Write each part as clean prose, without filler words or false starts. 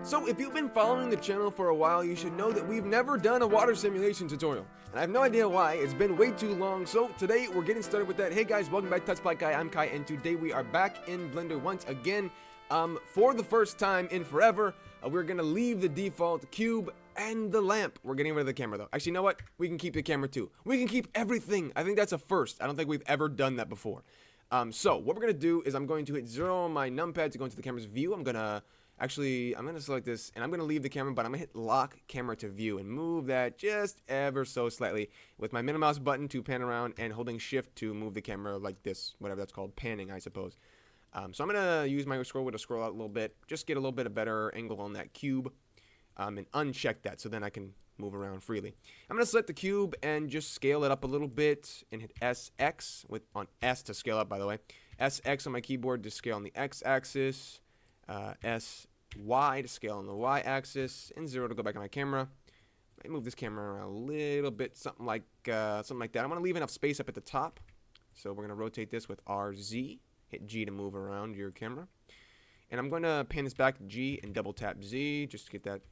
So if you've been following the channel for a while, you should know that we've never done a water simulation tutorial. And I have no idea why, it's been way too long, so today we're getting started with that. Hey guys, welcome back to TutsByKai, I'm Kai, and today we are back in Blender once again. For the first time in forever, we're gonna leave the default cube and the lamp. We're getting rid of the camera though. Actually, you know what? We can keep the camera too. We can keep everything. I think that's a first. I don't think we've ever done that before. So what we're gonna do is I'm going to hit 0 on my numpad to go into the camera's view. I'm gonna select this, and I'm going to leave the camera, but I'm going to hit lock camera to view and move that just ever so slightly with my middle mouse button to pan around and holding shift to move the camera like this, whatever that's called, panning, I suppose. So I'm going to use my scroll wheel to scroll out a little bit, just get a little bit of better angle on that cube, and uncheck that so then I can move around freely. I'm going to select the cube and just scale it up a little bit and hit SX on S to scale up, by the way. SX on my keyboard to scale on the X axis. SY to scale on the Y axis, and 0 to go back on my camera. I move this camera around a little bit, something like that. I'm going to leave enough space up at the top, so we're going to rotate this with RZ. Hit G to move around your camera, and I'm going to pan this back G and double tap Z just to get that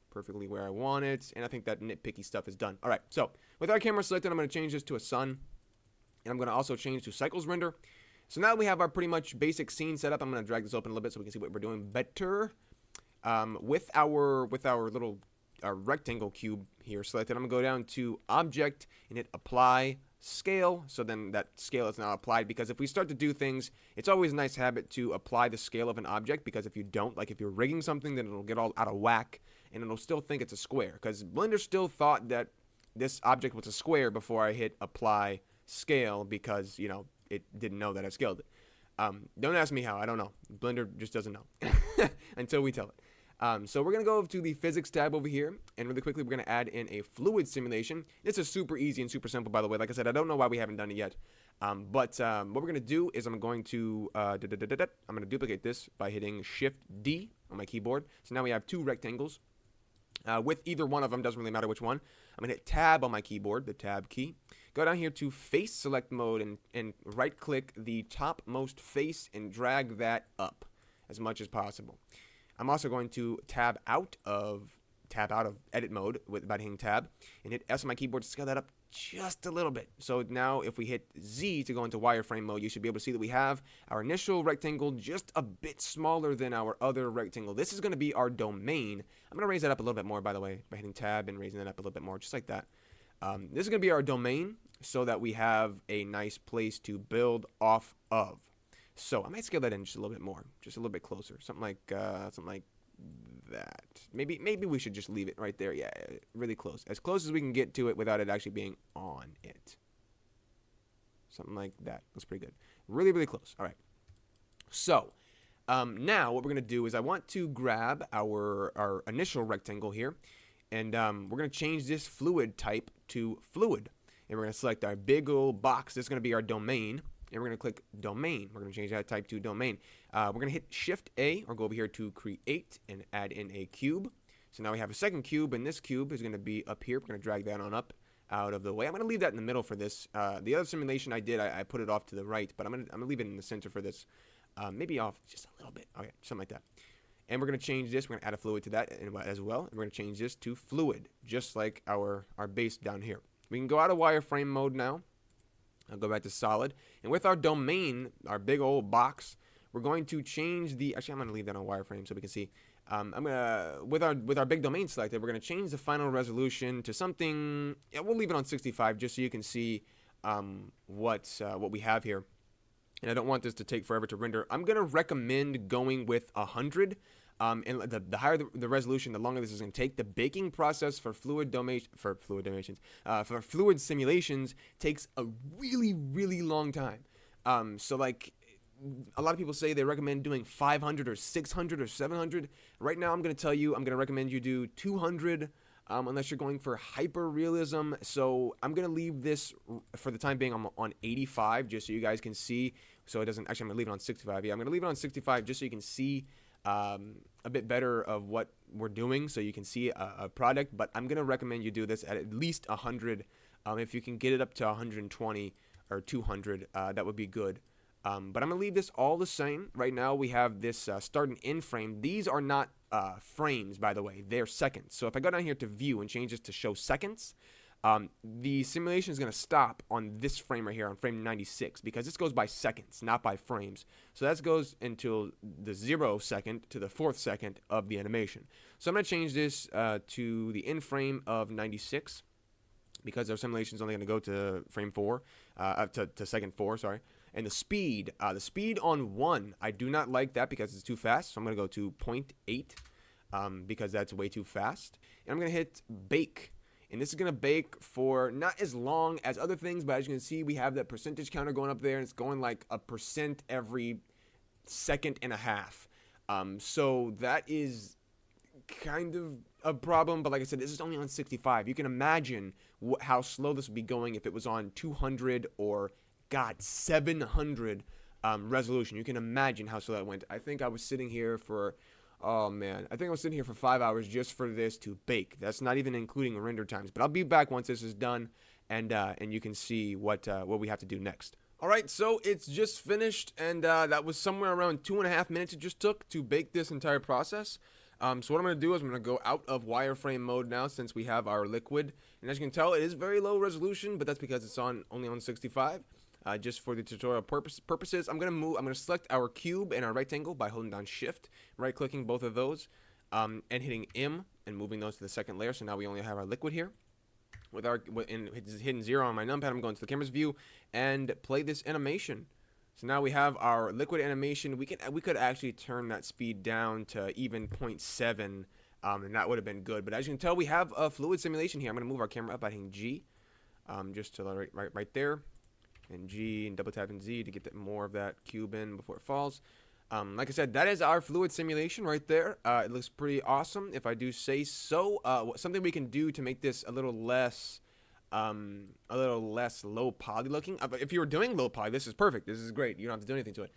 perfectly where I want it. And I think that nitpicky stuff is done. All right, so with our camera selected, I'm going to change this to a sun, and I'm going to also change to cycles render. So now we have our pretty much basic scene set up. I'm going to drag this open a little bit so we can see what we're doing better. With our little rectangle cube here selected, I'm going to go down to Object and hit Apply Scale. So then that scale is now applied, because if we start to do things, it's always a nice habit to apply the scale of an object, because if you don't, like if you're rigging something, then it'll get all out of whack and it'll still think it's a square, because Blender still thought that this object was a square before I hit Apply Scale, because, you know, it didn't know that I scaled it. Don't ask me how. I don't know. Blender just doesn't know until we tell it. So we're going to go to the physics tab over here, and really quickly we're going to add in a fluid simulation. This is super easy and super simple, by the way. Like I said, I don't know why we haven't done it yet. But what we're going to do is I'm going to duplicate this by hitting Shift D on my keyboard. So now we have two rectangles. With either one of them, doesn't really matter which one. I'm going to hit Tab on my keyboard, the Tab key. Go down here to Face Select Mode and right-click the topmost face and drag that up as much as possible. I'm also going to tab out of Edit Mode by hitting Tab and hit S on my keyboard to scale that up just a little bit. So now if we hit Z to go into wireframe mode, you should be able to see that we have our initial rectangle just a bit smaller than our other rectangle. This is going to be our domain. I'm going to raise that up a little bit more, by the way, by hitting Tab and raising that up a little bit more, just like that. This is going to be our domain, so that we have a nice place to build off of. So I might scale that in just a little bit more, just a little bit closer, something like that. Maybe we should just leave it right there. Yeah, really close as we can get to it without it actually being on it. Something like that. That's pretty good. Really, really close. All right. So now what we're gonna do is I want to grab our initial rectangle here, and we're gonna change this fluid type to fluid. And we're going to select our big old box. This is going to be our domain. And we're going to click Domain. We're going to change that type to Domain. We're going to hit Shift A or go over here to Create and add in a cube. So now we have a second cube, and this cube is going to be up here. We're going to drag that on up out of the way. I'm going to leave that in the middle for this. The other simulation I did, I put it off to the right, but I'm going to leave it in the center for this. Maybe off just a little bit. Okay, something like that. And we're going to change this. We're going to add a fluid to that as well. And we're going to change this to fluid, just like our base down here. We can go out of wireframe mode now. I'll go back to solid. And with our domain, our big old box, we're going to change the, actually I'm going to leave that on wireframe so we can see. With our big domain selected, we're going to change the final resolution to something, yeah, we'll leave it on 65 just so you can see what we have here. And I don't want this to take forever to render. I'm going to recommend going with 100. And the higher the resolution, the longer this is going to take. The baking process for fluid simulations takes a really, really long time. So like a lot of people say they recommend doing 500 or 600 or 700. Right now, I'm going to tell you, I'm going to recommend you do 200 unless you're going for hyper realism. So I'm going to leave this for the time being on 85 just so you guys can see. So it doesn't, actually I'm going to leave it on 65. Yeah, I'm going to leave it on 65 just so you can see a bit better of what we're doing, so you can see a product. But I'm gonna recommend you do this at least 100. If you can get it up to 120 or 200, that would be good. But I'm going to leave this all the same. Right now we have this start and end frame. These are not frames, by the way. They're seconds. So if I go down here to view and change this to show seconds, the simulation is going to stop on this frame right here, on frame 96, because this goes by seconds, not by frames. So that goes until the 0 second to the 4th second of the animation. So I'm going to change this to the end frame of 96, because our simulation is only going to go to frame 4, to second 4, sorry. And the speed on 1, I do not like that because it's too fast. So I'm going to go to 0.8 because that's way too fast. And I'm going to hit bake. And this is going to bake for not as long as other things, but as you can see, we have that percentage counter going up there, and it's going like 1% every second and a half. So that is kind of a problem, but like I said, this is only on 65. You can imagine how slow this would be going if it was on 200 or, God, 700 resolution. You can imagine how slow that went. I think I was sitting here for... Oh man, I think I was sitting here for 5 hours just for this to bake. That's not even including render times. But I'll be back once this is done, and you can see what we have to do next. All right, so it's just finished, and that was somewhere around 2.5 minutes it just took to bake this entire process. So what I'm going to do is I'm going to go out of wireframe mode now since we have our liquid. And as you can tell, it is very low resolution, but that's because it's only on 65. Just for the tutorial purposes, I'm gonna select our cube and our rectangle by holding down Shift, right-clicking both of those, and hitting M and moving those to the second layer. So now we only have our liquid here. Hitting 0 on my numpad, I'm going to the camera's view and play this animation. So now we have our liquid animation. We could actually turn that speed down to even 0.7, and that would have been good. But as you can tell, we have a fluid simulation here. I'm gonna move our camera up by hitting G, just to right there. And G and double tapping Z to get more of that cube in before it falls. Like I said, that is our fluid simulation right there. It looks pretty awesome, if I do say so. Something we can do to make this a little less low poly looking. If you were doing low poly, this is perfect. This is great. You don't have to do anything to it.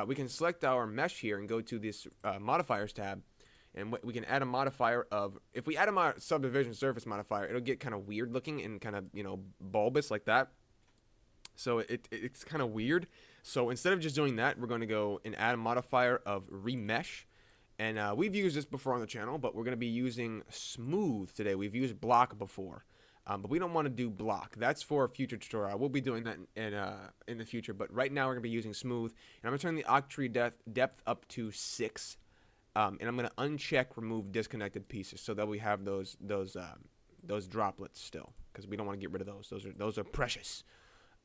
We can select our mesh here and go to this modifiers tab. And we can add a modifier of, if we add a subdivision surface modifier, it'll get kind of weird looking and kind of, bulbous like that. So it's kind of weird. So instead of just doing that, we're going to go and add a modifier of remesh. And we've used this before on the channel, but we're going to be using smooth today. We've used block before, but we don't want to do block. That's for a future tutorial. We'll be doing that in the future. But right now we're going to be using smooth. And I'm going to turn the octree depth up to 6. And I'm going to uncheck remove disconnected pieces so that we have those droplets still, because we don't want to get rid of those. Those are precious.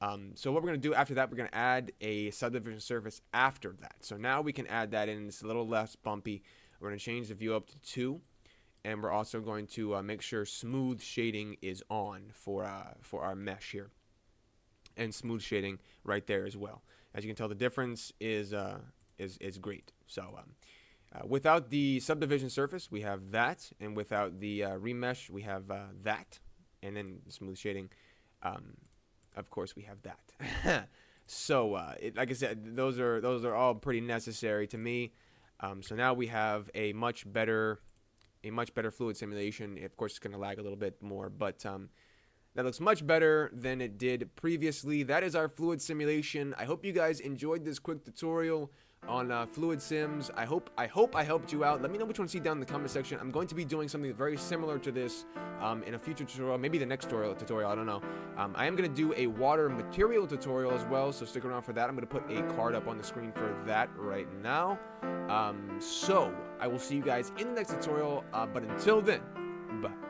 So what we're going to do after that, we're going to add a subdivision surface after that. So now we can add that in. It's a little less bumpy. We're going to change the view up to 2, and we're also going to make sure smooth shading is on for our mesh here, and smooth shading right there as well. As you can tell, the difference is great. So without the subdivision surface, we have that, and without the remesh, we have that, and then smooth shading, of course, we have that. So, like I said, those are all pretty necessary to me. So now we have a much better fluid simulation. Of course, it's going to lag a little bit more, but that looks much better than it did previously. That is our fluid simulation. I hope you guys enjoyed this quick tutorial on fluid sims. I hope I helped you out. Let me know which one to see down in the comment section. I'm going to be doing something very similar to this in a future tutorial, maybe the next tutorial, I don't know. I am going to do a water material tutorial as well, so stick around for that. I'm going to put a card up on the screen for that right now. So I will see you guys in the next tutorial, but until then, bye.